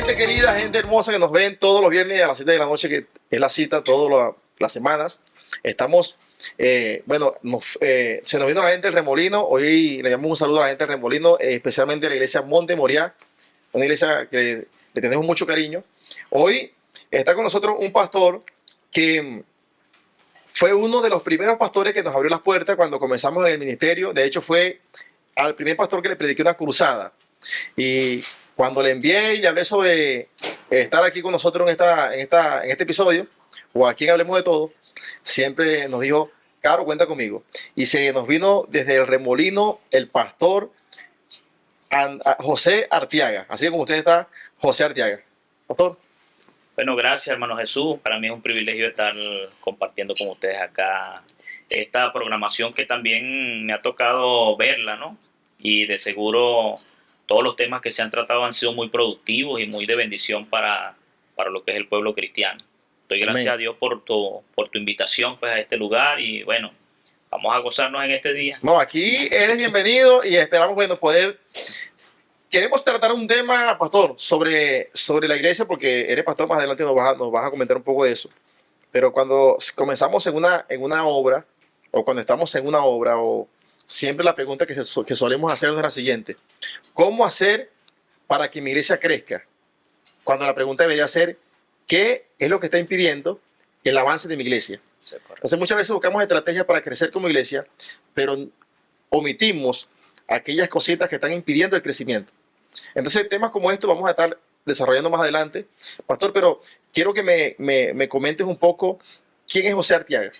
gente querida, gente hermosa que nos ven todos los viernes a las 7 de la noche, que es la cita todas las semanas. Estamos, se nos vino la gente del Remolino. Hoy le damos un saludo a la gente del Remolino, especialmente a la iglesia Monte Moriah, una iglesia que le tenemos mucho cariño. Hoy está con nosotros un pastor que fue uno de los primeros pastores que nos abrió las puertas cuando comenzamos en el ministerio. De hecho, fue al primer pastor que le prediqué una cruzada. Y cuando le envié y le hablé sobre estar aquí con nosotros en este episodio, o aquí en Hablemos de Todo, siempre nos dijo, Caro, cuenta conmigo. Y se nos vino desde el Remolino el pastor José Arteaga. Así que como usted está, José Arteaga. Pastor. Bueno, gracias, hermano Jesús. Para mí es un privilegio estar compartiendo con ustedes acá esta programación que también me ha tocado verla, ¿no? Y de seguro todos los temas que se han tratado han sido muy productivos y muy de bendición para lo que es el pueblo cristiano. Doy gracias Amén. a Dios por tu invitación pues, a este lugar y bueno, vamos a gozarnos en este día. No, aquí eres bienvenido y esperamos poder. Queremos tratar un tema, pastor, sobre la iglesia, porque eres pastor, más adelante nos vas a comentar un poco de eso. Pero cuando comenzamos en una obra, o cuando estamos en una obra, o siempre la pregunta que solemos hacer es la siguiente: ¿cómo hacer para que mi iglesia crezca? Cuando la pregunta debería ser, ¿qué es lo que está impidiendo el avance de mi iglesia? Sí, Entonces muchas veces buscamos estrategias para crecer como iglesia, pero omitimos aquellas cositas que están impidiendo el crecimiento. Entonces temas como estos vamos a estar desarrollando más adelante. Pastor, pero quiero que me comentes un poco quién es José Arteaga.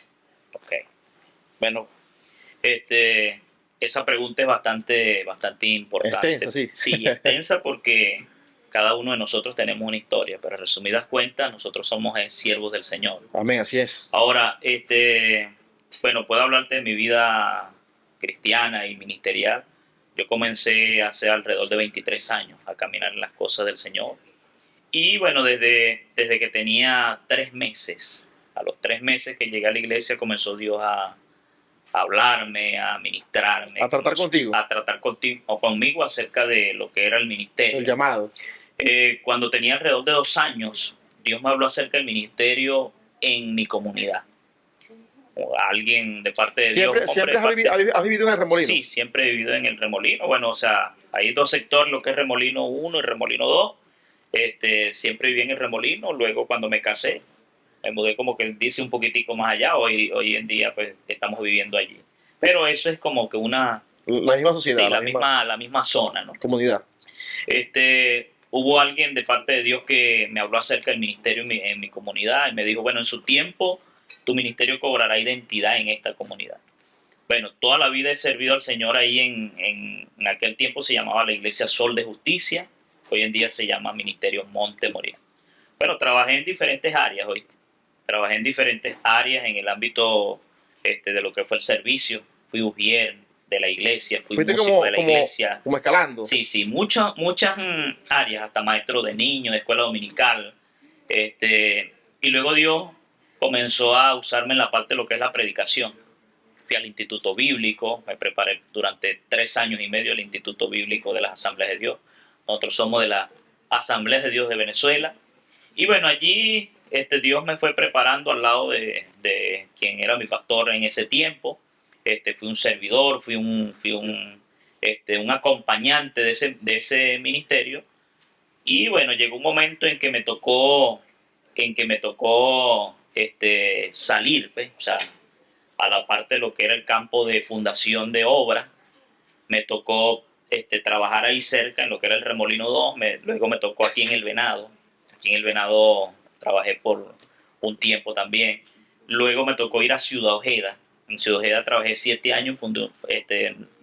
Ok. Bueno, esa pregunta es bastante importante. Extensa, sí. Sí, extensa porque cada uno de nosotros tenemos una historia, pero en resumidas cuentas, nosotros somos siervos del Señor. Amén, así es. Ahora, bueno, puedo hablarte de mi vida cristiana y ministerial. Yo comencé hace alrededor de 23 años a caminar en las cosas del Señor. Y bueno, desde que tenía 3 meses, a los 3 meses que llegué a la iglesia, comenzó Dios a hablarme, a ministrarme. A tratar contigo. A tratar contigo, o conmigo acerca de lo que era el ministerio. El llamado. Cuando tenía alrededor de 2 años, Dios me habló acerca del ministerio en mi comunidad. O alguien de parte de ¿Siempre, Dios. siempre has vivido en el Remolino? Sí, siempre he vivido en el Remolino. Bueno, o sea, hay 2 sectores, lo que es Remolino 1 y Remolino 2. Siempre viví en el Remolino. Luego, cuando me casé, me mudé como que dice un poquitico más allá. Hoy en día, pues, estamos viviendo allí. Pero eso es como que la misma sociedad. Sí, la misma zona, ¿no? Comunidad. Hubo alguien de parte de Dios que me habló acerca del ministerio en mi comunidad y me dijo, bueno, en su tiempo tu ministerio cobrará identidad en esta comunidad. Bueno, toda la vida he servido al Señor ahí en aquel tiempo se llamaba la Iglesia Sol de Justicia, hoy en día se llama Ministerio Monte Moriah. Bueno, trabajé en diferentes áreas hoy. Trabajé en diferentes áreas en el ámbito de lo que fue el servicio. Fui ujier de la iglesia, fui músico de la iglesia. Como escalando. Sí, muchas áreas, hasta maestro de niños, de escuela dominical. Y luego Dios comenzó a usarme en la parte de lo que es la predicación. Fui al Instituto Bíblico, me preparé durante 3 años y medio el Instituto Bíblico de las Asambleas de Dios. Nosotros somos de las Asambleas de Dios de Venezuela. Y bueno, allí Dios me fue preparando al lado de quien era mi pastor en ese tiempo. Fui un servidor, fui un acompañante de ese ministerio. Y bueno, llegó un momento en que me tocó salir, pues, o sea, a la parte de lo que era el campo de fundación de obra. Me tocó trabajar ahí cerca en lo que era el Remolino 2, luego me tocó aquí en el Venado. Aquí en el Venado trabajé por un tiempo también. Luego me tocó ir a Ciudad Ojeda. En Ciudad Ojeda trabajé 7 años,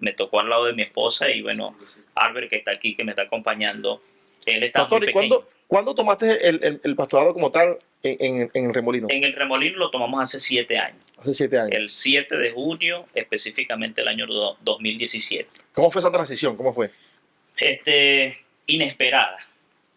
me tocó al lado de mi esposa y bueno, Albert, que está aquí, que me está acompañando, él estaba muy pequeño. ¿Cuándo tomaste el pastorado como tal en el Remolino? En el Remolino lo tomamos hace 7 años. Hace 7 años. El 7 de junio, específicamente el año 2017. ¿Cómo fue esa transición? ¿Cómo fue? Inesperada.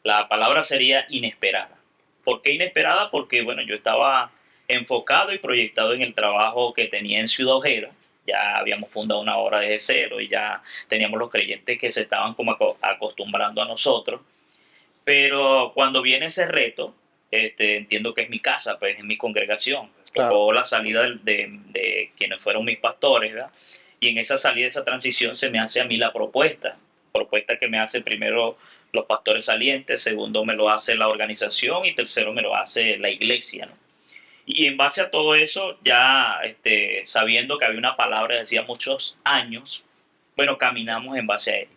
La palabra sería inesperada. ¿Por qué inesperada? Porque bueno, yo estaba enfocado y proyectado en el trabajo que tenía en Ciudad Ojeda. Ya habíamos fundado una obra desde cero y ya teníamos los creyentes que se estaban como acostumbrando a nosotros. Pero cuando viene ese reto, entiendo que es mi casa, pues es mi congregación. Claro. Tocó la salida de quienes fueron mis pastores, ¿verdad? Y en esa salida, esa transición, se me hace a mí la propuesta que me hace primero los pastores salientes, segundo me lo hace la organización y tercero me lo hace la iglesia, ¿no? Y en base a todo eso, ya sabiendo que había una palabra de hacía muchos años, bueno, caminamos en base a él.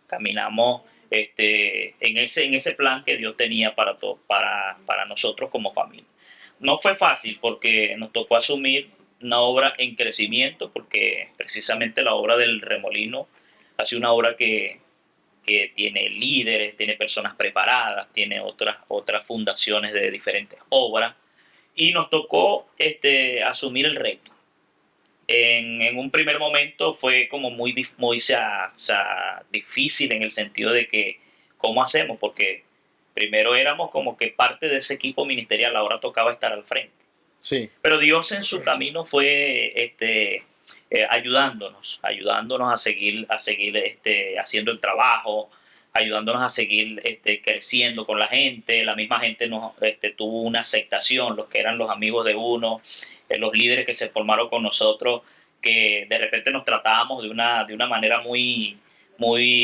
Caminamos en ese plan que Dios tenía para nosotros como familia. No fue fácil porque nos tocó asumir una obra en crecimiento, porque precisamente la obra del Remolino ha sido una obra que tiene líderes, tiene personas preparadas, tiene otras fundaciones de diferentes obras, y nos tocó asumir el reto. En un primer momento fue como muy difícil en el sentido de que, ¿cómo hacemos? Porque primero éramos como que parte de ese equipo ministerial, ahora tocaba estar al frente. Sí. Pero Dios en su camino fue ayudándonos a seguir haciendo el trabajo, ayudándonos a seguir creciendo con la gente. La misma gente nos tuvo una aceptación, los que eran los amigos de uno, los líderes que se formaron con nosotros, que de repente nos tratábamos de una manera muy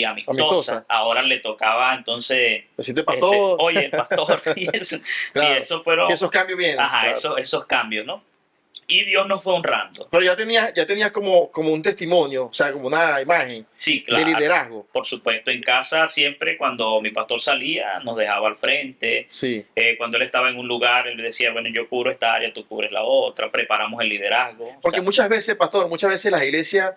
amistosa. Ahora le tocaba entonces, decirte pastor. oye, pastor, y eso, claro. sí, eso fueron, sí, esos cambios vienen. Ajá, claro. esos cambios, ¿no? Y Dios nos fue honrando. Pero ya tenías como un testimonio, o sea, como una imagen Sí, claro, de liderazgo. Por supuesto, en casa siempre cuando mi pastor salía nos dejaba al frente. Sí. Cuando él estaba en un lugar, él decía, bueno, yo cubro esta área, tú cubres la otra, preparamos el liderazgo. Porque muchas veces, pastor, las iglesias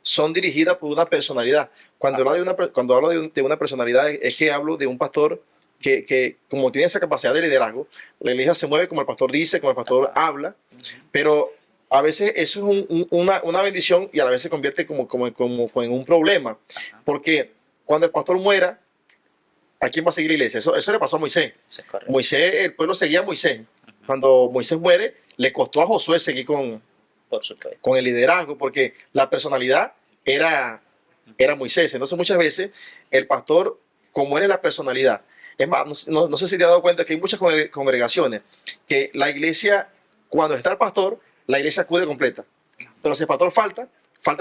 son dirigidas por una personalidad. Cuando hablo de una personalidad es que hablo de un pastor que como tiene esa capacidad de liderazgo, la iglesia se mueve como el pastor dice, como el pastor habla, pero a veces eso es una bendición y a la vez se convierte como en un problema. Porque cuando el pastor muera, ¿a quién va a seguir la iglesia? Eso le pasó a Moisés. Moisés, el pueblo seguía a Moisés. Cuando Moisés muere, le costó a Josué seguir con el liderazgo, porque la personalidad era Moisés. Entonces muchas veces el pastor, como era la personalidad, es más, no sé si te has dado cuenta que hay muchas congregaciones que la iglesia, cuando está el pastor, la iglesia acude completa. Pero si el pastor faltan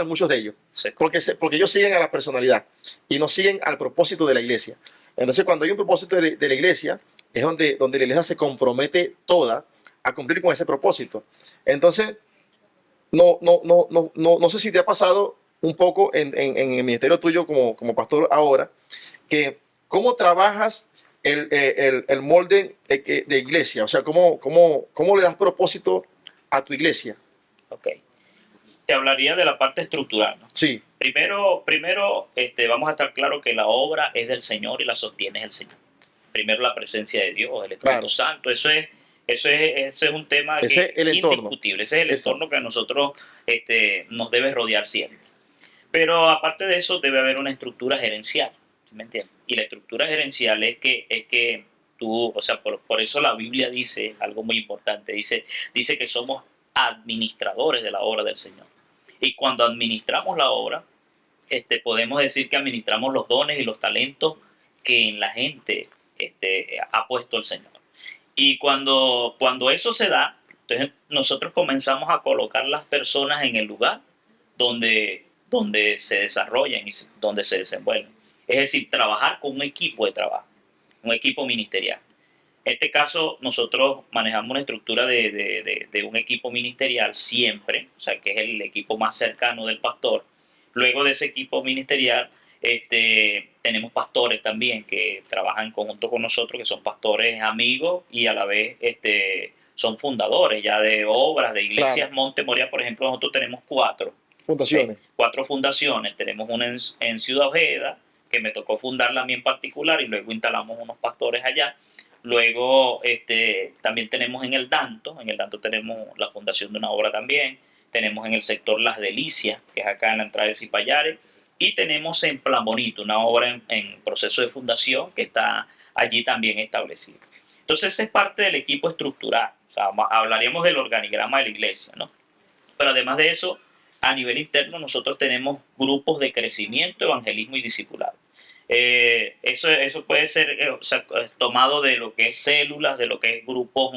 muchos de ellos. Sí. Porque ellos siguen a la personalidad y no siguen al propósito de la iglesia. Entonces cuando hay un propósito de la iglesia, es donde la iglesia se compromete toda a cumplir con ese propósito. Entonces, no sé si te ha pasado un poco en el ministerio tuyo como pastor ahora, que cómo trabajas el molde de iglesia, o sea, cómo le das propósito a tu iglesia. Ok. Te hablaría de la parte estructural, ¿no? Sí. Primero vamos a estar claro que la obra es del Señor y la sostiene el Señor. Primero la presencia de Dios, el Espíritu Santo, ese es un tema que es indiscutible. Ese es el entorno que a nosotros nos debe rodear siempre. Pero aparte de eso debe haber una estructura gerencial, ¿sí me entiendes? Y la estructura gerencial es que tú, o sea, por eso la Biblia dice algo muy importante, dice que somos administradores de la obra del Señor. Y cuando administramos la obra, podemos decir que administramos los dones y los talentos que en la gente ha puesto el Señor. Y cuando eso se da, entonces nosotros comenzamos a colocar las personas en el lugar donde se desarrollan y donde se desenvuelven. Es decir, trabajar con un equipo de trabajo, un equipo ministerial. En este caso, nosotros manejamos una estructura de un equipo ministerial siempre, o sea, que es el equipo más cercano del pastor. Luego de ese equipo ministerial, tenemos pastores también que trabajan en conjunto con nosotros, que son pastores amigos y a la vez son fundadores ya de obras, de iglesias. Claro. Monte Moriah, por ejemplo, nosotros tenemos 4 fundaciones. 4 fundaciones. Tenemos una en Ciudad Ojeda, que me tocó fundarla a mí en particular, y luego instalamos unos pastores allá. Luego también tenemos en el Danto tenemos la fundación de una obra también. Tenemos en el sector Las Delicias, que es acá en la entrada de Zipallares. Y tenemos en Plan Bonito una obra en proceso de fundación que está allí también establecida. Entonces, esa es parte del equipo estructural. O sea, hablaríamos del organigrama de la iglesia, ¿no? Pero además de eso, a nivel interno, nosotros tenemos grupos de crecimiento, evangelismo y discipulado. Eso puede ser o sea, tomado de lo que es células, de lo que es grupos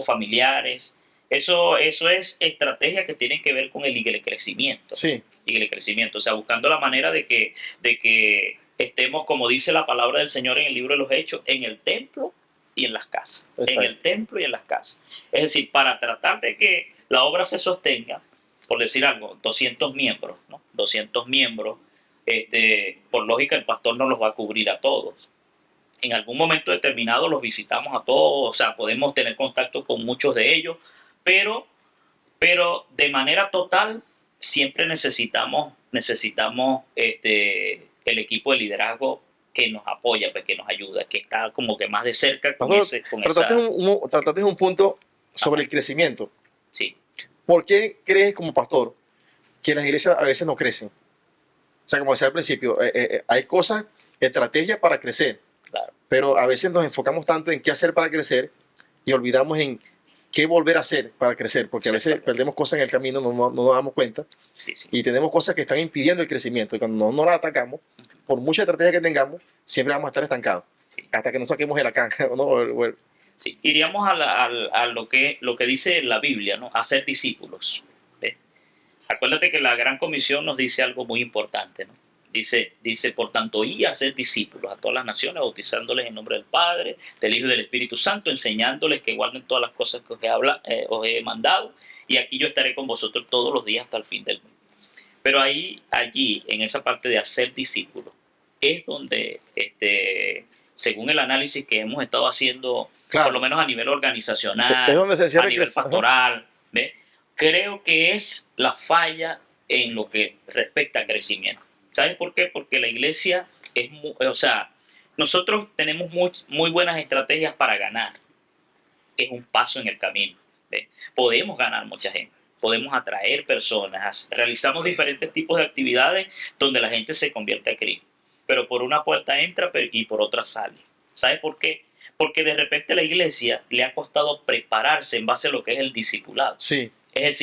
familiares. Eso es estrategia que tienen que ver con el crecimiento. Sí, Y el crecimiento, o sea, buscando la manera de que estemos, como dice la palabra del Señor en el libro de los Hechos, en el templo y en las casas. En exacto. el templo y en las casas. Es decir, para tratar de que la obra se sostenga, por decir algo, 200 miembros, ¿no? 200 miembros, por lógica el pastor no los va a cubrir a todos. En algún momento determinado los visitamos a todos, o sea, podemos tener contacto con muchos de ellos, pero, pero de manera total siempre necesitamos el equipo de liderazgo que nos apoya, pues, que nos ayuda, que está como que más de cerca con, Pastor, ese, con trataste esa... trataste un punto sobre Ajá, el crecimiento. sí, ¿Por qué crees como pastor que las iglesias a veces no crecen? O sea, como decía al principio, hay cosas, estrategias para crecer, claro, pero a veces nos enfocamos tanto en qué hacer para crecer y olvidamos en qué volver a hacer para crecer, porque a eso es veces correcto. perdemos cosas en el camino, no nos damos cuenta Sí, sí, y tenemos cosas que están impidiendo el crecimiento y cuando no las atacamos, por mucha estrategia que tengamos, siempre vamos a estar estancados sí. hasta que no saquemos el acá, ¿no? Sí, iríamos a lo que dice la Biblia, ¿no? Hacer discípulos. ¿Ves? Acuérdate que la Gran Comisión nos dice algo muy importante, ¿no? Dice, por tanto, y hacer discípulos a todas las naciones, bautizándoles en nombre del Padre, del Hijo y del Espíritu Santo, enseñándoles que guarden todas las cosas que os he mandado, y aquí yo estaré con vosotros todos los días hasta el fin del mundo. Pero allí, en esa parte de hacer discípulos, es donde, según el análisis que hemos estado haciendo, por lo Claro, menos a nivel es organizacional, donde se a cierra el nivel crecimiento. pastoral, ¿ve? Creo que es la falla en lo que respecta al crecimiento. ¿Sabes por qué? Porque la iglesia o sea, nosotros tenemos muy buenas estrategias para ganar, que es un paso en el camino. ¿Ve? Podemos ganar mucha gente, podemos atraer personas, realizamos diferentes tipos de actividades donde la gente se convierte a Cristo, pero por una puerta entra y por otra sale. ¿Sabes por qué? Porque de repente a la iglesia le ha costado prepararse en base a lo que es el discipulado. Sí, Es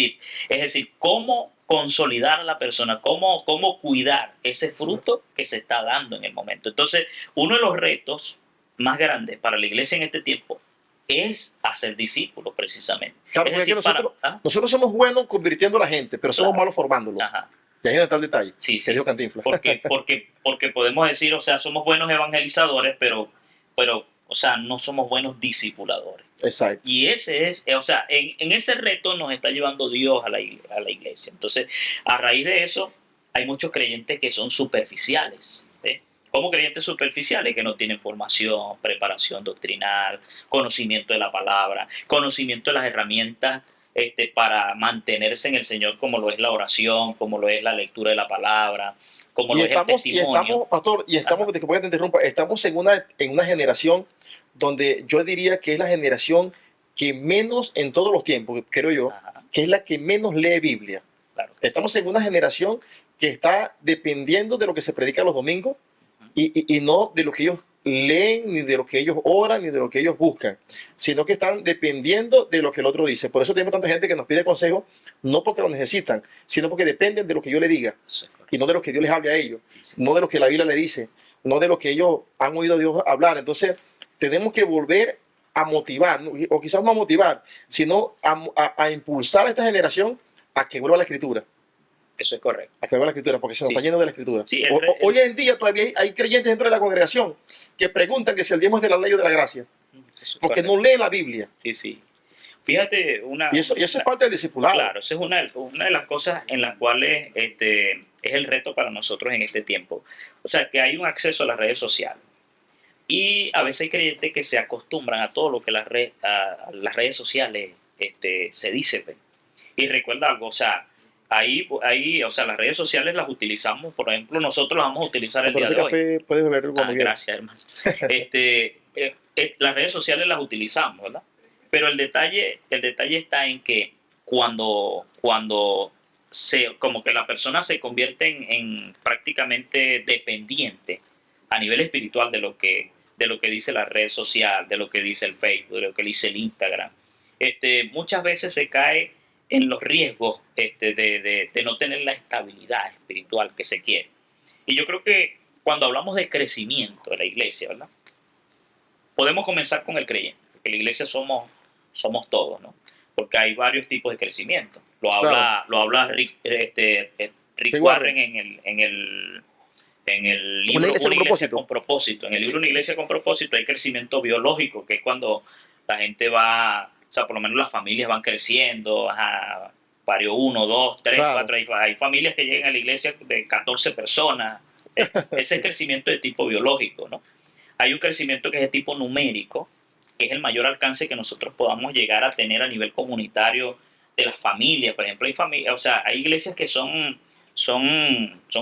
decir, cómo consolidar a la persona, cómo cuidar ese fruto que se está dando en el momento. Entonces, uno de los retos más grandes para la iglesia en este tiempo es hacer discípulos precisamente. claro, Es porque es que decir, nosotros somos buenos convirtiendo a la gente, pero somos claro, malos formándolo. ajá, Y ahí es donde está el detalle, sí, que sí, dijo Cantinflas. porque podemos decir, o sea, somos buenos evangelizadores, pero, o sea, no somos buenos discipuladores. Exacto. Y ese es, o sea, en ese reto nos está llevando Dios a la iglesia. Entonces, a raíz de eso, hay muchos creyentes que son superficiales. ¿Eh? Como creyentes superficiales que no tienen formación, preparación doctrinal, conocimiento de la palabra, conocimiento de las herramientas para mantenerse en el Señor, como lo es la oración, como lo es la lectura de la palabra, como lo es el Y testimonio. estamos, pastor, y estamos, Ajá, disculpa que te interrumpa, estamos en una generación donde yo diría que es la generación que menos en todos los tiempos, creo yo, ajá, que es la que menos lee Biblia. claro que sí. Estamos en una generación que está dependiendo de lo que se predica los domingos Ujú, y no de lo que ellos leen, ni de lo que ellos oran, ni de lo que ellos buscan, sino que están dependiendo de lo que el otro dice. Por eso tenemos tanta gente que nos pide consejo, no porque lo necesitan, sino porque dependen de lo que yo le diga eso es y correcto. no de lo que Dios les hable a ellos, Sí, sí. no de lo que la Biblia le dice, no de lo que ellos han oído a Dios hablar. Entonces, tenemos que volver a motivar, o quizás no a motivar, sino a impulsar a esta generación a que vuelva a la escritura, Eso es correcto. a que vuelva a la escritura, porque se nos Sí, está sí. lleno de la escritura. Sí, Hoy en día todavía hay creyentes dentro de la congregación que preguntan que si el diezmo es de la ley o de la gracia, eso es porque correcto. no leen la Biblia. Sí, sí. Fíjate, Y eso es parte del discipulado. claro, esa es una de las cosas en las cuales es el reto para nosotros en este tiempo. O sea, que hay un acceso a las redes sociales. Y a veces hay creyentes que se acostumbran a todo lo que a las redes sociales se dice. Pues. Y recuerda algo, o sea, o sea, las redes sociales las utilizamos, por ejemplo, nosotros las vamos a utilizar el Cuando día ese de hoy. café puedes beberlo cuando quieras. Gracias, hermano. Las redes sociales las utilizamos, ¿verdad? Pero el detalle está en que cuando como que la persona se convierte en prácticamente dependiente a nivel espiritual de lo que dice la red social, de lo que dice el Facebook, de lo que dice el Instagram, muchas veces se cae en los riesgos de no tener la estabilidad espiritual que se quiere. Y yo creo que cuando hablamos de crecimiento de la iglesia, ¿verdad? Podemos comenzar con el creyente, porque la iglesia somos todos, ¿no? Porque hay varios tipos de crecimiento. Claro. Lo habla Rick Rick Warren Warren. en el Una libro iglesia Una con iglesia propósito. con propósito. En el libro Una iglesia con propósito hay crecimiento biológico, que es cuando la gente va, o sea, por lo menos las familias van creciendo, ajá, parió 1, 2, 3, Claro. 4, hay familias que llegan a la iglesia de 14 personas. Ese es crecimiento de tipo biológico, ¿no? Hay un crecimiento que es de tipo numérico, que es el mayor alcance que nosotros podamos llegar a tener a nivel comunitario de las familias. Por ejemplo, hay familias, o sea, hay iglesias que son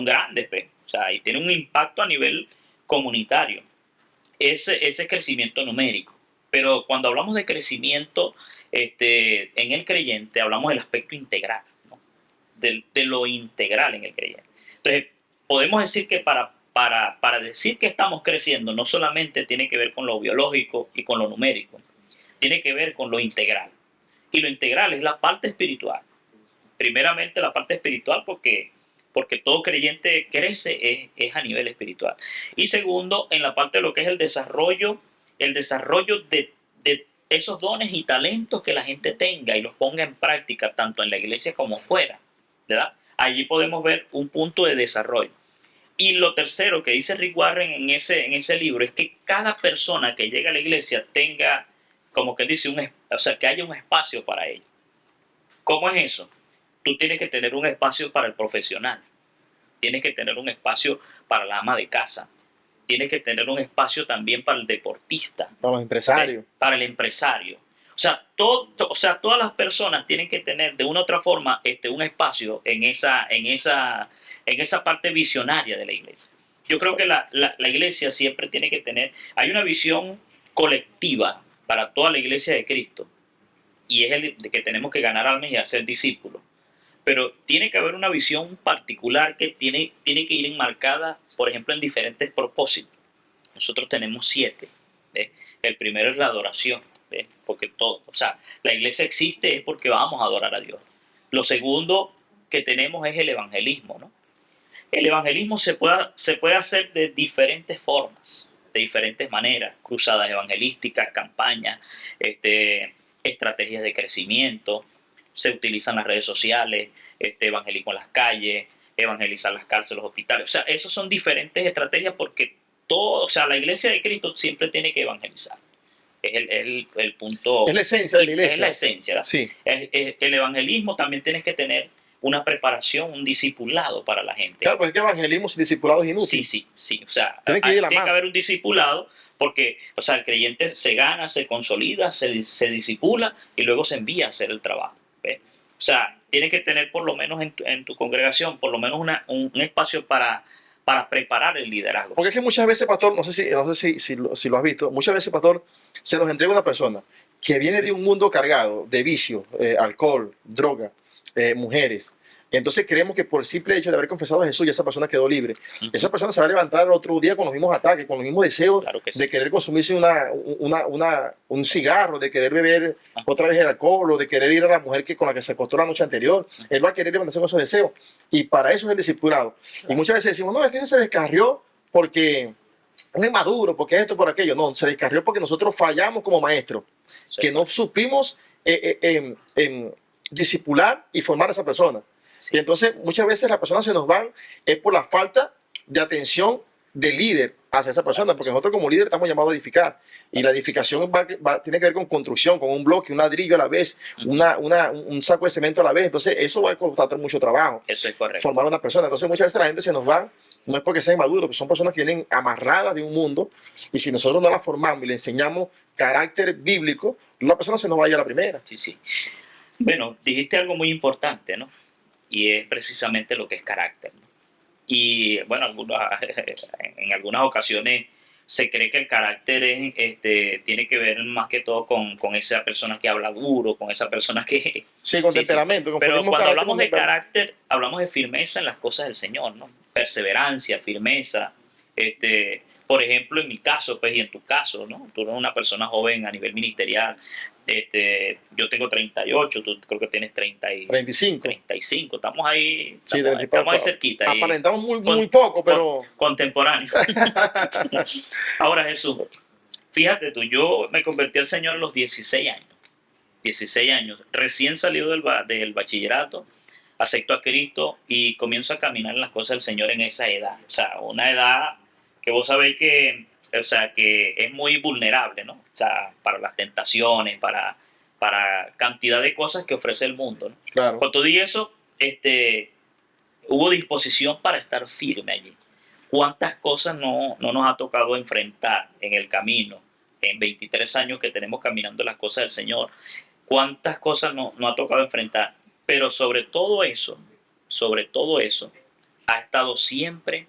grandes, pues, o sea, y tienen un impacto a nivel comunitario. Ese crecimiento numérico. Pero cuando hablamos de crecimiento en el creyente, hablamos del aspecto integral, ¿no? De lo integral en el creyente. Entonces, podemos decir que para decir que estamos creciendo, no solamente tiene que ver con lo biológico y con lo numérico, tiene que ver con lo integral. Y lo integral es la parte espiritual. Primeramente la parte espiritual porque todo creyente crece es a nivel espiritual. Y segundo, en la parte de lo que es el desarrollo de esos dones y talentos que la gente tenga y los ponga en práctica tanto en la iglesia como fuera, ¿verdad? Allí podemos ver un punto de desarrollo. Y lo tercero que dice Rick Warren en ese libro es que cada persona que llega a la iglesia tenga, como que dice, o sea, que haya un espacio para ella. ¿Cómo es eso? Tú tienes que tener un espacio para el profesional, tienes que tener un espacio para la ama de casa, tienes que tener un espacio también para el deportista, Para los empresarios. para el empresario. O sea, todas las personas tienen que tener de una u otra forma un espacio en esa parte visionaria de la iglesia. Yo creo que la iglesia siempre tiene que tener, hay una visión colectiva para toda la iglesia de Cristo, y es el de que tenemos que ganar almas y hacer discípulos. Pero tiene que haber una visión particular que tiene que ir enmarcada, por ejemplo, en diferentes propósitos. Nosotros tenemos 7. ¿Ves? El primero es la adoración, ¿ves? Porque todo, o sea, la iglesia existe es porque vamos a adorar a Dios. Lo segundo que tenemos es el evangelismo, ¿no? El evangelismo se puede hacer de diferentes formas, de diferentes maneras, cruzadas evangelísticas, campañas, estrategias de crecimiento, se utilizan las redes sociales, evangelismo en las calles, evangelizar las cárceles, los hospitales. O sea, esas son diferentes estrategias porque todo, o sea, la iglesia de Cristo siempre tiene que evangelizar. Es el punto. Es la esencia de la iglesia. Es la esencia. Sí. El evangelismo también tienes que tener una preparación, un discipulado para la gente. Claro, pues es que evangelismo sin discipulado es inútil. Sí. O sea, tiene que haber un discipulado porque, o sea, el creyente se gana, se consolida, se disipula y luego se envía a hacer el trabajo. ¿Ves? O sea, tiene que tener por lo menos en tu congregación, por lo menos un espacio para preparar el liderazgo. Porque es que muchas veces, pastor, no sé si lo has visto, muchas veces, pastor, se nos entrega una persona que viene de un mundo cargado de vicio, alcohol, droga, mujeres. Entonces creemos que por el simple hecho de haber confesado a Jesús, ya esa persona quedó libre. Esa persona se va a levantar el otro día con los mismos ataques, con los mismos deseos Claro que sí. de querer consumirse un cigarro, de querer beber otra vez el alcohol, o de querer ir a la mujer con la que se acostó la noche anterior. Él va a querer levantarse con esos deseos. Y para eso es el discipulado. Y muchas veces decimos, no, es que ese se descarrió porque es inmaduro, porque esto, por aquello. No, se descarrió porque nosotros fallamos como maestros, que no supimos discipular y formar a esa persona. Sí. Y entonces muchas veces las personas se nos van es por la falta de atención del líder hacia esa persona, porque nosotros como líder estamos llamados a edificar, y la edificación tiene que ver con construcción, con un bloque, un ladrillo a la vez, un saco de cemento a la vez. Entonces eso va a costar mucho trabajo. Eso es correcto. Formar a una persona. Entonces muchas veces la gente se nos va, no es porque sean maduros, son personas que vienen amarradas de un mundo, y si nosotros no la formamos y le enseñamos carácter bíblico, la persona se nos va a ir a la primera. Sí. Bueno, dijiste algo muy importante, ¿no? Y es precisamente lo que es carácter, ¿no? Y bueno, en algunas ocasiones se cree que el carácter tiene que ver más que todo con esa persona que habla duro, con esa persona que... Sí, con temperamento. Sí. Pero cuando hablamos de carácter, hablamos de firmeza en las cosas del Señor, ¿no? Perseverancia, firmeza. Por ejemplo, en mi caso, pues, y en tu caso, ¿no? Tú eres una persona joven a nivel ministerial, Yo tengo 38, tú creo que tienes 30 35. 35. Estamos ahí, Sí, estamos ahí cerquita. Aparentamos muy poco, pero... Contemporáneos. Ahora, Jesús, fíjate tú, yo me convertí al Señor a los 16 años. 16 años, recién salido del bachillerato, acepto a Cristo y comienzo a caminar en las cosas del Señor en esa edad. O sea, una edad que vos sabéis que, o sea, que es muy vulnerable, ¿no? O sea, para las tentaciones, para cantidad de cosas que ofrece el mundo, ¿no? Claro. Con todo y eso, hubo disposición para estar firme allí. ¿Cuántas cosas no nos ha tocado enfrentar en el camino? En 23 años que tenemos caminando las cosas del Señor, ¿cuántas cosas no ha tocado enfrentar? Pero sobre todo eso, ha estado siempre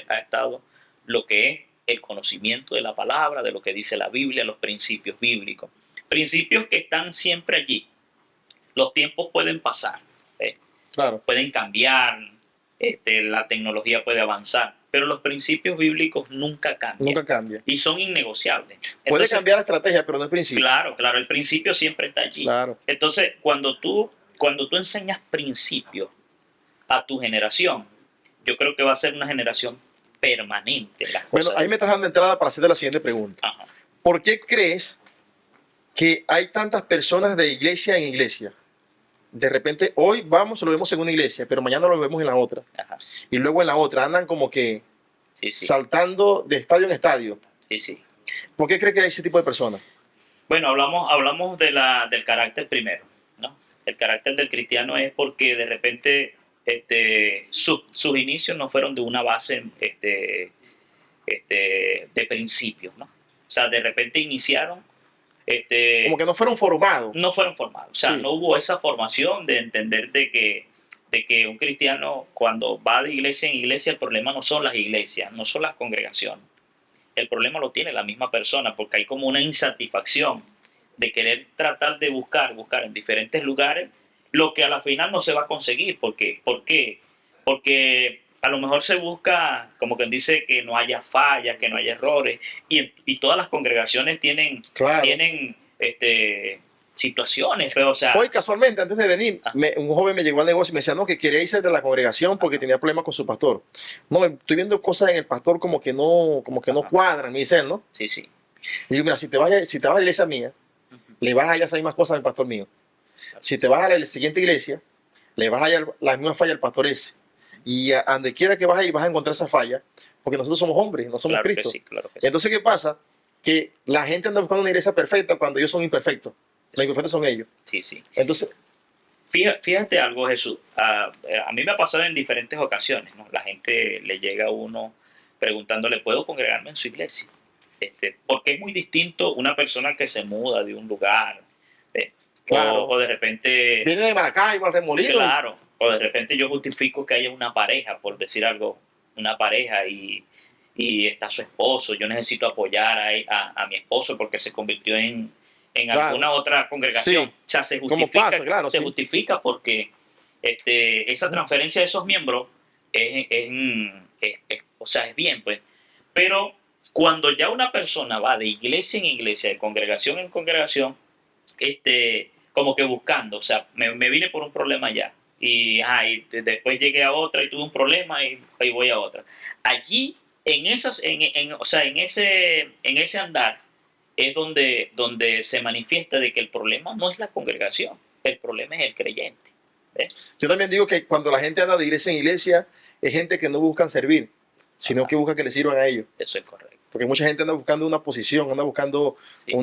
ha estado lo que es el conocimiento de la palabra, de lo que dice la Biblia, los principios bíblicos. Principios que están siempre allí. Los tiempos pueden pasar, Claro. pueden cambiar, la tecnología puede avanzar, pero los principios bíblicos nunca cambian. Nunca cambia. Y son innegociables. Puede cambiar la estrategia, pero no el principio. Claro, el principio siempre está allí. Claro. Entonces, cuando tú enseñas principios a tu generación, yo creo que va a ser una generación permanente. Bueno, ahí me estás dando entrada para hacerte la siguiente pregunta. Ajá. ¿Por qué crees que hay tantas personas de iglesia en iglesia? De repente, hoy lo vemos en una iglesia, pero mañana lo vemos en la otra. Ajá. Y luego en la otra andan como que Sí. saltando de estadio en estadio. Sí. ¿Por qué crees que hay ese tipo de personas? Bueno, hablamos del carácter primero, ¿no? El carácter del cristiano es porque de repente sus inicios no fueron de una base de principios, ¿no? O sea, de repente iniciaron Como que no fueron formados. no fueron formados. O sea, Sí. no hubo esa formación de entender de que un cristiano cuando va de iglesia en iglesia, el problema no son las iglesias, no son las congregaciones. El problema lo tiene la misma persona porque hay como una insatisfacción de querer tratar de buscar en diferentes lugares lo que a la final no se va a conseguir. ¿Por qué? Porque a lo mejor se busca, como quien dice, que no haya fallas, que no haya errores, y todas las congregaciones tienen Claro. situaciones, pero o sea... Hoy casualmente, antes de venir, un joven me llegó al negocio y me decía, no, que quería irse de la congregación porque tenía problemas con su pastor. No, estoy viendo cosas en el pastor como que no cuadran, me dice él, ¿no? Sí. Y digo, mira, si te vas a la iglesia mía, le vas a hallar esas mismas cosas al pastor mío. Si te vas a la siguiente iglesia, le vas a hallar las mismas fallas al pastor ese. Y a donde quiera que vas a ir, vas a encontrar esa falla, porque nosotros somos hombres, no somos Claro Cristo. que sí, claro que sí. Entonces, ¿qué pasa? Que la gente anda buscando una iglesia perfecta cuando ellos son imperfectos. Los imperfectos son ellos. Sí. Entonces, Fíjate algo, Jesús. A mí me ha pasado en diferentes ocasiones, ¿no? La gente le llega a uno preguntándole, ¿puedo congregarme en su iglesia? Porque es muy distinto una persona que se muda de un lugar, claro, o de repente... viene de Maracaibo, al Remolino. Claro, o de repente yo justifico que haya una pareja, por decir algo, una pareja y está su esposo, yo necesito apoyar a mi esposo porque se convirtió en Claro. alguna otra congregación. Sí. O sea, se ¿Cómo justifica, pasa? Claro, sí. justifica porque esa transferencia de esos miembros o sea, es bien, pues. Pero cuando ya una persona va de iglesia en iglesia, de congregación en congregación, como que buscando, o sea, me vine por un problema allá y después llegué a otra y tuve un problema y voy a otra. Allí, en ese andar, es donde se manifiesta de que el problema no es la congregación, el problema es el creyente. Yo también digo que cuando la gente anda de iglesia en iglesia, es gente que no buscan servir, sino que busca que le sirvan a ellos. Eso es correcto. Porque mucha gente anda buscando una posición, anda buscando Sí.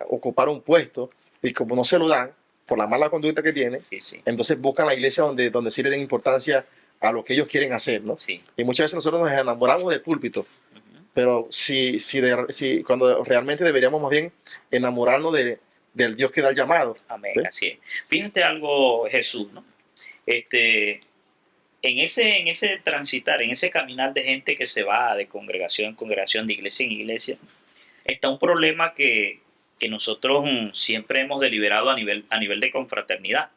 ocupar un puesto, y como no se lo dan, por la mala conducta que tiene, Sí. entonces buscan la iglesia donde sí le den importancia a lo que ellos quieren hacer, ¿no? Sí. Y muchas veces nosotros nos enamoramos del púlpito, pero cuando realmente deberíamos más bien enamorarnos del Dios que da el llamado. Amén, ¿Ves? así es. Fíjate algo, Jesús, ¿no? En ese transitar, en ese caminar de gente que se va de congregación en congregación, de iglesia en iglesia, está un problema que nosotros siempre hemos deliberado a nivel de confraternidad,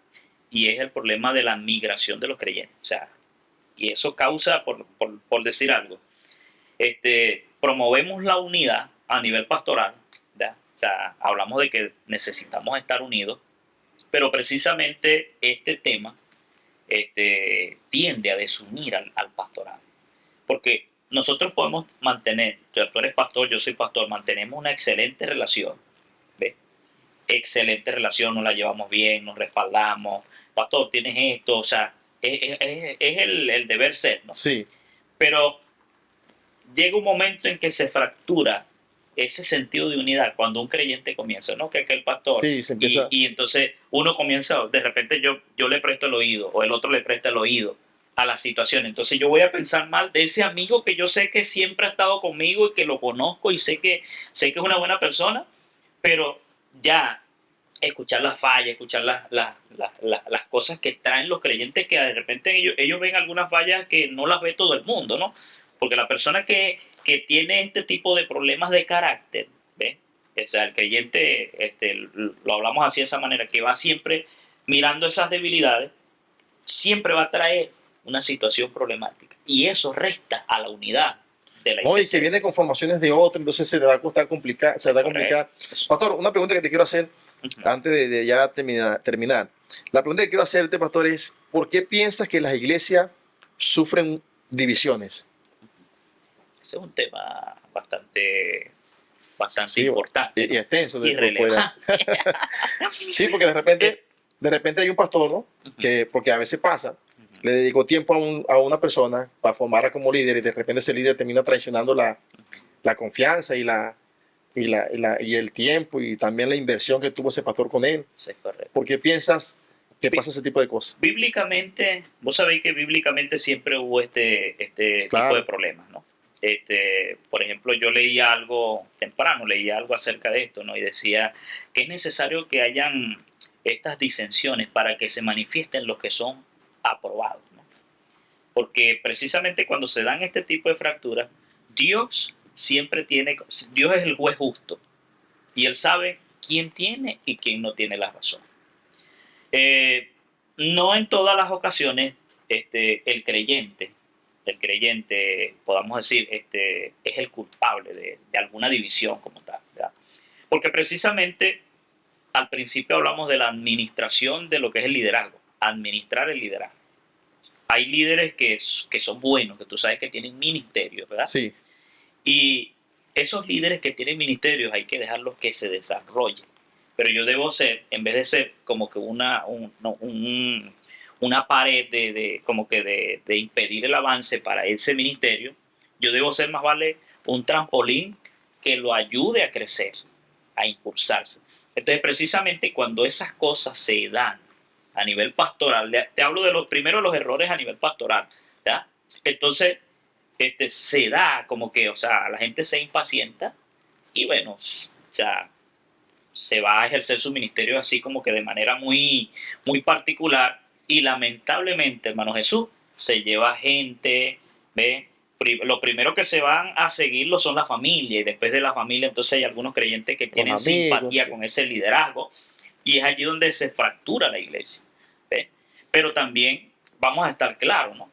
y es el problema de la migración de los creyentes. O sea, y eso causa, por decir algo, promovemos la unidad a nivel pastoral, ¿verdad? O sea, hablamos de que necesitamos estar unidos, pero precisamente este tema tiende a desunir al pastorado. Porque nosotros podemos mantener, tú eres pastor, yo soy pastor, mantenemos una excelente relación, ¿ves? Excelente relación, nos la llevamos bien, nos respaldamos, pastor, tienes esto, o sea, es el deber ser, ¿no? Sí, Pero llega un momento en que se fractura ese sentido de unidad cuando un creyente comienza, ¿no? Que aquel pastor, sí, se empieza. y entonces uno comienza, de repente yo le presto el oído, o el otro le presta el oído a la situación. Entonces yo voy a pensar mal de ese amigo que yo sé que siempre ha estado conmigo y que lo conozco y sé que es una buena persona, pero ya escuchar las fallas, escuchar las cosas que traen los creyentes, que de repente ellos ven algunas fallas que no las ve todo el mundo, ¿no? Porque la persona que tiene este tipo de problemas de carácter, ¿ves? O sea, el creyente, lo hablamos así de esa manera, que va siempre mirando esas debilidades, siempre va a traer una situación problemática. Y eso resta a la unidad de la No, y que iglesia. viene con formaciones de otro, entonces se le va a costar complicar, se le va a complicar. Pastor, una pregunta que te quiero hacer Ujú. antes de ya terminar. La pregunta que quiero hacerte, pastor, es: ¿por qué piensas que las iglesias sufren divisiones? Ese es un tema bastante Sí, importante, y ¿no? extenso Y puede. relevante. Sí, porque de repente hay un pastor, ¿no? Ujú, Que, porque a veces pasa, ujú, le dedicó tiempo a una persona para formarla como líder y de repente ese líder termina traicionando ujú. la confianza Sí, sí, y el tiempo y también la inversión que tuvo ese pastor con él. eso es correcto. ¿Por qué piensas que Bí- pasa ese tipo de cosas? Bíblicamente, vos sabéis que bíblicamente siempre hubo este tipo de Claro, problemas, ¿no? Por ejemplo, yo leía algo temprano, leía algo acerca de esto, ¿no? Y decía que es necesario que hayan estas disensiones para que se manifiesten los que son aprobados, ¿no? Porque precisamente cuando se dan este tipo de fracturas, Dios siempre tiene, Dios es el juez justo y Él sabe quién tiene y quién no tiene la razón. Eh, no en todas las ocasiones el creyente, podamos decir, es el culpable de alguna división como tal, ¿verdad? Porque precisamente al principio hablamos de la administración de lo que es el liderazgo, administrar el liderazgo. Hay líderes que son buenos, que tú sabes que tienen ministerios, ¿verdad? sí, Y esos líderes que tienen ministerios hay que dejarlos que se desarrollen. Pero yo debo ser, en vez de ser como que una pared como que de impedir el avance para ese ministerio, yo debo ser más vale un trampolín que lo ayude a crecer, a impulsarse. Entonces, precisamente cuando esas cosas se dan a nivel pastoral, te hablo de los primeros los errores a nivel pastoral, ¿ya? Entonces, se da como que, o sea, la gente se impacienta y bueno, o sea, se va a ejercer su ministerio así como que de manera muy particular y lamentablemente, hermano Jesús, se lleva gente, ¿ve? Lo primero que se van a seguirlo son la familia y después de la familia entonces hay algunos creyentes que los tienen amigos, simpatía sí. con ese liderazgo y es allí donde se fractura la iglesia, ¿ve? Pero también vamos a estar claros, ¿no?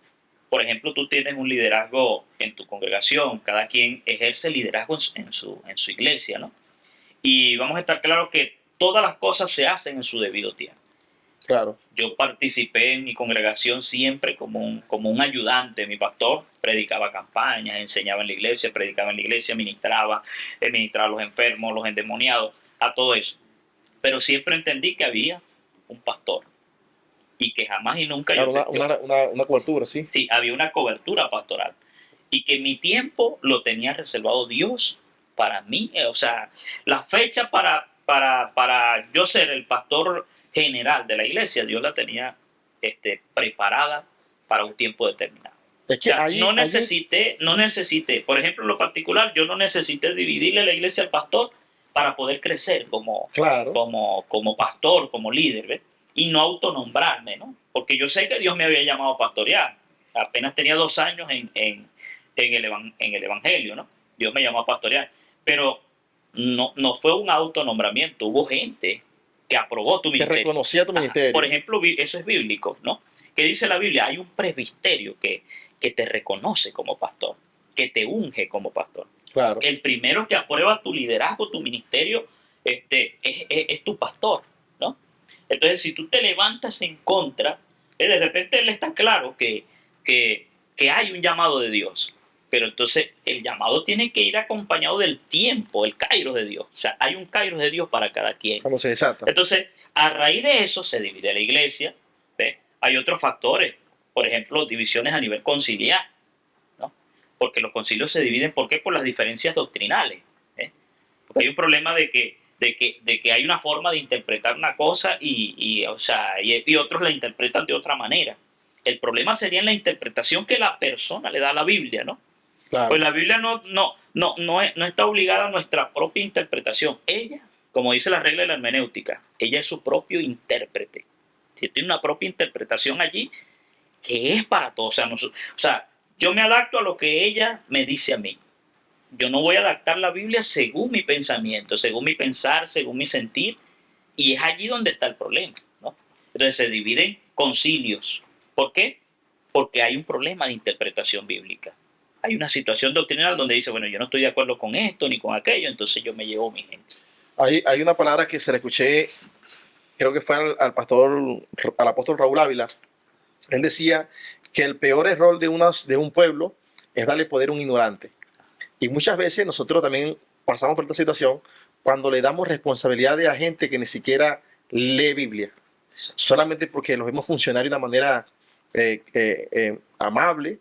Por ejemplo, tú tienes un liderazgo en tu congregación, cada quien ejerce liderazgo en su iglesia, ¿no? Y vamos a estar claros que todas las cosas se hacen en su debido tiempo. Claro. Yo participé en mi congregación siempre como un ayudante. Mi pastor predicaba campañas, enseñaba en la iglesia, predicaba en la iglesia, ministraba a los enfermos, los endemoniados, a todo eso. Pero siempre entendí que había un pastor y que jamás y nunca Claro, yo una cobertura, sí. sí, había una cobertura pastoral y que mi tiempo lo tenía reservado Dios para mí. O sea, la fecha para yo ser el pastor general de la iglesia, Dios la tenía preparada para un tiempo determinado. Es O que sea, allí, no necesité, por ejemplo, en lo particular, yo no necesité dividirle la iglesia al pastor para poder crecer claro, como pastor, como líder, ¿ves? Y no autonombrarme, ¿no? Porque yo sé que Dios me había llamado a pastorear. Apenas tenía 2 años en el Evangelio, ¿no? Dios me llamó a pastorear. Pero no fue un autonombramiento, hubo gente que aprobó tu que ministerio. reconocía tu Ajá. Por ministerio. ejemplo, eso es bíblico, ¿no? ¿Qué dice la Biblia? Hay un presbiterio que te reconoce como pastor, que te unge como pastor. Claro. El primero que aprueba tu liderazgo, tu ministerio, es tu pastor, ¿no? Entonces, si tú te levantas en contra, de repente él está claro que hay un llamado de Dios, pero entonces el llamado tiene que ir acompañado del tiempo, el kairos de Dios. O sea, hay un kairos de Dios para cada quien. Cuando se desata. Entonces, a raíz de eso se divide la iglesia. ¿Ve? Hay otros factores, por ejemplo, divisiones a nivel conciliar, ¿no? Porque los concilios se dividen, ¿por qué? Por las diferencias doctrinales. Porque hay un problema de que hay una forma de interpretar una cosa y otros la interpretan de otra manera. El problema sería en la interpretación que la persona le da a la Biblia, ¿no? Claro. Pues la Biblia no está obligada a nuestra propia interpretación. Ella, como dice la regla de la hermenéutica, ella es su propio intérprete. Si tiene una propia interpretación allí, que es para todos. O sea, yo me adapto a lo que ella me dice a mí. Yo no voy a adaptar la Biblia según mi pensamiento, según mi pensar, según mi sentir, y es allí donde está el problema, ¿no? Entonces se dividen concilios. ¿Por qué? Porque hay un problema de interpretación bíblica. Hay una situación doctrinal donde dice, bueno, yo no estoy de acuerdo con esto ni con aquello, entonces yo me llevo mi gente. Hay una palabra que se le escuché, creo que fue al apóstol Raúl Ávila. Él decía que el peor error de un pueblo es darle poder a un ignorante. Y muchas veces nosotros también pasamos por esta situación cuando le damos responsabilidad a gente que ni siquiera lee Biblia, solamente porque los vemos funcionar de una manera amable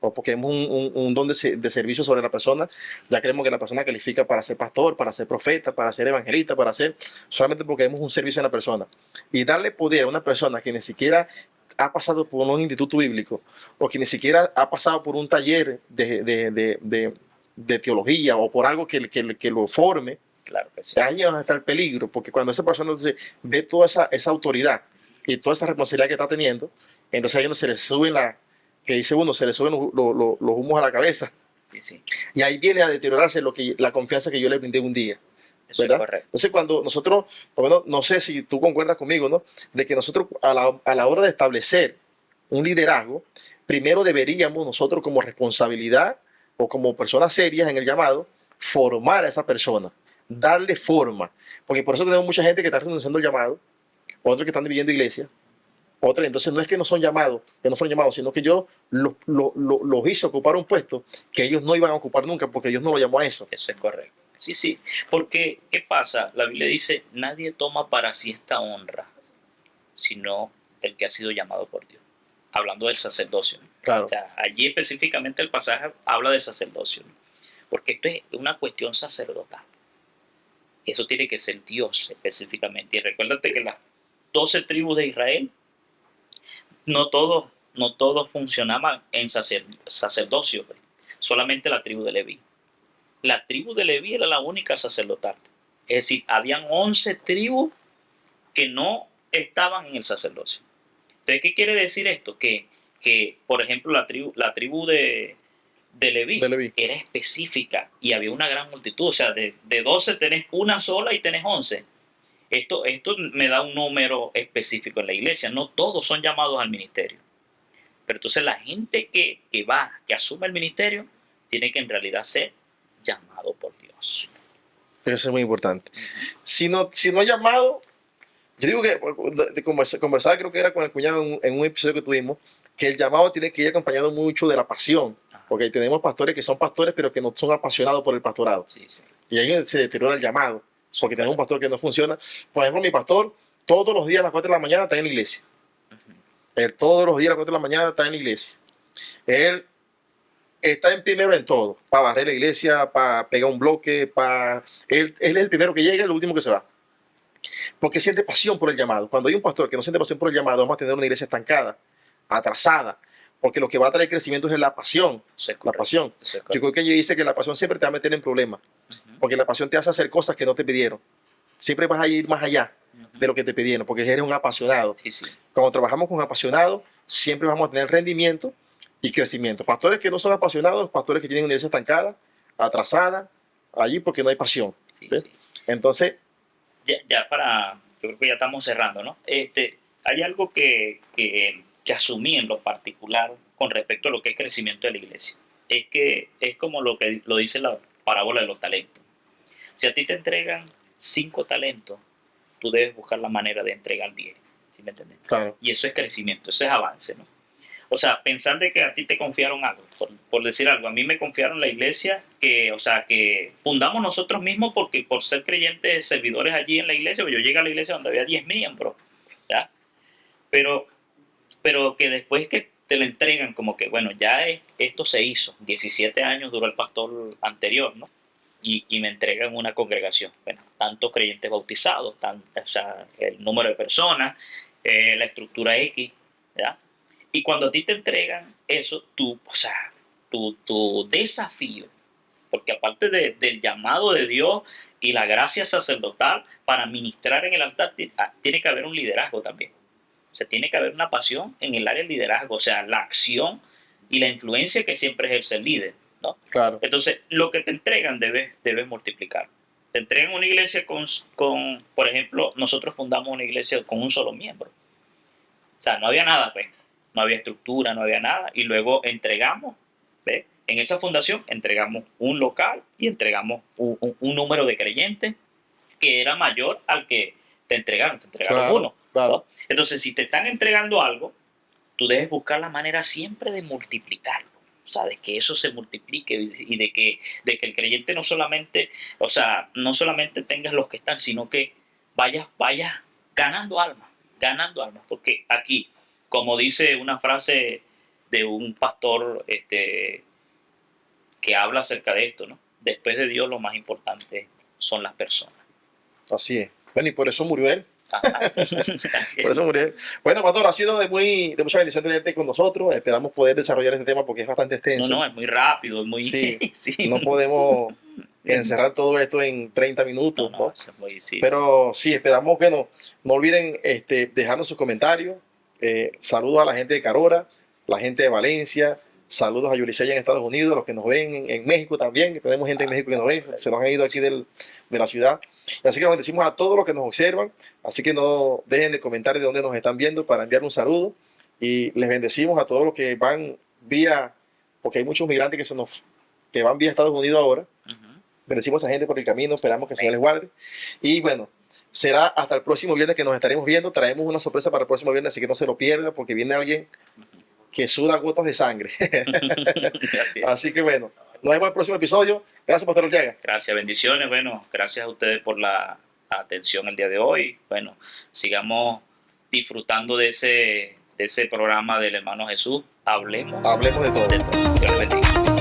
o porque vemos un don de servicio sobre la persona. Ya creemos que la persona califica para ser pastor, para ser profeta, para ser evangelista, solamente porque vemos un servicio en la persona. Y darle poder a una persona que ni siquiera ha pasado por un instituto bíblico o que ni siquiera ha pasado por un taller de teología o por algo que lo forme, claro que sí. Ahí va a estar el peligro, porque cuando esa persona entonces ve toda esa autoridad y toda esa responsabilidad que está teniendo, entonces ahí donde se le suben que dice uno, se le suben los humos a la cabeza. Sí, sí. Y ahí viene a deteriorarse la confianza que yo le brindé un día. Eso ¿verdad? Es correcto. Entonces, cuando nosotros, por lo menos, no sé si tú concuerdas conmigo, ¿no? De que nosotros, a la hora de establecer un liderazgo, primero deberíamos nosotros como responsabilidad o como personas serias en el llamado, formar a esa persona, darle forma. Porque por eso tenemos mucha gente que está renunciando al llamado, otros que están dividiendo iglesia, otros, entonces no es que no son llamados, sino que yo los hice ocupar un puesto que ellos no iban a ocupar nunca porque Dios no lo llamó a eso. Eso es correcto. Sí, sí. Porque, ¿qué pasa? La Biblia dice, nadie toma para sí esta honra, sino el que ha sido llamado por Dios. Hablando del sacerdocio. Claro. O sea, allí específicamente el pasaje habla del sacerdocio. Porque esto es una cuestión sacerdotal. Eso tiene que ser Dios específicamente. Y recuérdate que las 12 tribus de Israel, no todos funcionaban en sacerdocio. Solamente la tribu de Leví. La tribu de Leví era la única sacerdotal. Es decir, habían 11 tribus que no estaban en el sacerdocio. Entonces, ¿qué quiere decir esto? Que por ejemplo, la tribu de Leví era específica y había una gran multitud. O sea, de 12 tenés una sola y tenés 11. Esto me da un número específico en la iglesia. No todos son llamados al ministerio. Pero entonces la gente que asume el ministerio, tiene que en realidad ser llamado por Dios. Eso es muy importante. Si no hay llamado, yo digo que de conversar creo que era con el cuñado en un episodio que tuvimos, que el llamado tiene que ir acompañado mucho de la pasión, porque tenemos pastores que son pastores pero que no son apasionados por el pastorado. Sí, sí. Y ahí se deteriora el llamado, porque tenemos un pastor que no funciona. Por ejemplo, mi pastor todos los días a las 4 de la mañana está en la iglesia. Él todos los días a las 4 de la mañana está en la iglesia. Él está en primero en todo, para barrer la iglesia, para pegar un bloque, él es el primero que llega y el último que se va. Porque siente pasión por el llamado. Cuando hay un pastor que no siente pasión por el llamado, vamos a tener una iglesia estancada, atrasada, porque lo que va a traer crecimiento es la pasión. La pasión. Yo creo que ella dice que la pasión siempre te va a meter en problemas, porque la pasión te hace hacer cosas que no te pidieron. Siempre vas a ir más allá de lo que te pidieron, porque eres un apasionado. Sí, sí. Cuando trabajamos con apasionados, siempre vamos a tener rendimiento y crecimiento. Pastores que no son apasionados, pastores que tienen una iglesia estancada, atrasada, allí porque no hay pasión. Sí, ¿sí? Sí. Entonces, yo creo que ya estamos cerrando, ¿no? Hay algo que asumí en lo particular con respecto a lo que es crecimiento de la iglesia. Es que es como lo que lo dice la parábola de los talentos. Si a ti te entregan 5 talentos, tú debes buscar la manera de entregar 10. ¿Sí me entiendes? Claro. Y eso es crecimiento, eso es avance, ¿no? O sea, pensar de que a ti te confiaron algo, por decir algo, a mí me confiaron la iglesia que, o sea, que fundamos nosotros mismos porque por ser creyentes servidores allí en la iglesia, pues yo llegué a la iglesia donde había 10 miembros, ¿ya? Pero que después que te lo entregan como que, bueno, ya esto se hizo, 17 años duró el pastor anterior, ¿no? Y me entregan una congregación, bueno, tantos creyentes bautizados, o sea, el número de personas, la estructura X, ¿ya? Y cuando a ti te entregan eso, o sea, tu desafío, porque aparte del llamado de Dios y la gracia sacerdotal para ministrar en el altar, tiene que haber un liderazgo también. O sea, tiene que haber una pasión en el área del liderazgo, o sea, la acción y la influencia que siempre ejerce el líder, ¿no? Claro. Entonces, lo que te entregan debes multiplicar. Te entregan una iglesia por ejemplo, nosotros fundamos una iglesia con un solo miembro. O sea, no había nada, pues. No había estructura, no había nada. Y luego entregamos, ¿ves? En esa fundación entregamos un local y entregamos un número de creyentes que era mayor al que te entregaron Claro, uno. claro. ¿no? Entonces, si te están entregando algo, tú debes buscar la manera siempre de multiplicarlo. O sea, de que eso se multiplique y de que el creyente no solamente, o sea, no solamente tengas los que están, sino que vayas ganando almas, porque aquí, como dice una frase de un pastor que habla acerca de esto, ¿no? Después de Dios lo más importante son las personas. Así es. Bueno, y por eso murió él. Así es. Por eso murió él. Bueno, pastor, ha sido de mucha bendición tenerte con nosotros. Esperamos poder desarrollar este tema porque es bastante extenso. No, es muy rápido, es muy... Sí, sí. no podemos encerrar todo esto en 30 minutos. No, ¿no? eso es muy... Sí, Pero sí, esperamos que no olviden dejarnos sus comentarios. Saludos a la gente de Carora, la gente de Valencia. Saludos a Yulisaya en Estados Unidos, los que nos ven en México también, que tenemos gente en México que nos ven, se nos han ido aquí de la ciudad. Así que nos bendecimos a todos los que nos observan, así que no dejen de comentar de dónde nos están viendo para enviar un saludo. Y les bendecimos a todos los que van vía, porque hay muchos migrantes que van vía Estados Unidos ahora. Bendecimos a esa gente por el camino, esperamos que el Señor les guarde. Y bueno, será hasta el próximo viernes que nos estaremos viendo. Traemos una sorpresa para el próximo viernes, así que no se lo pierda, porque viene alguien que suda gotas de sangre. Así que bueno, nos vemos en el próximo episodio. Gracias, Pastor Ortega. Gracias, bendiciones. Bueno, gracias a ustedes por la atención el día de hoy. Bueno, sigamos disfrutando de ese programa del hermano Jesús. Hablemos de todo. Dios les bendiga.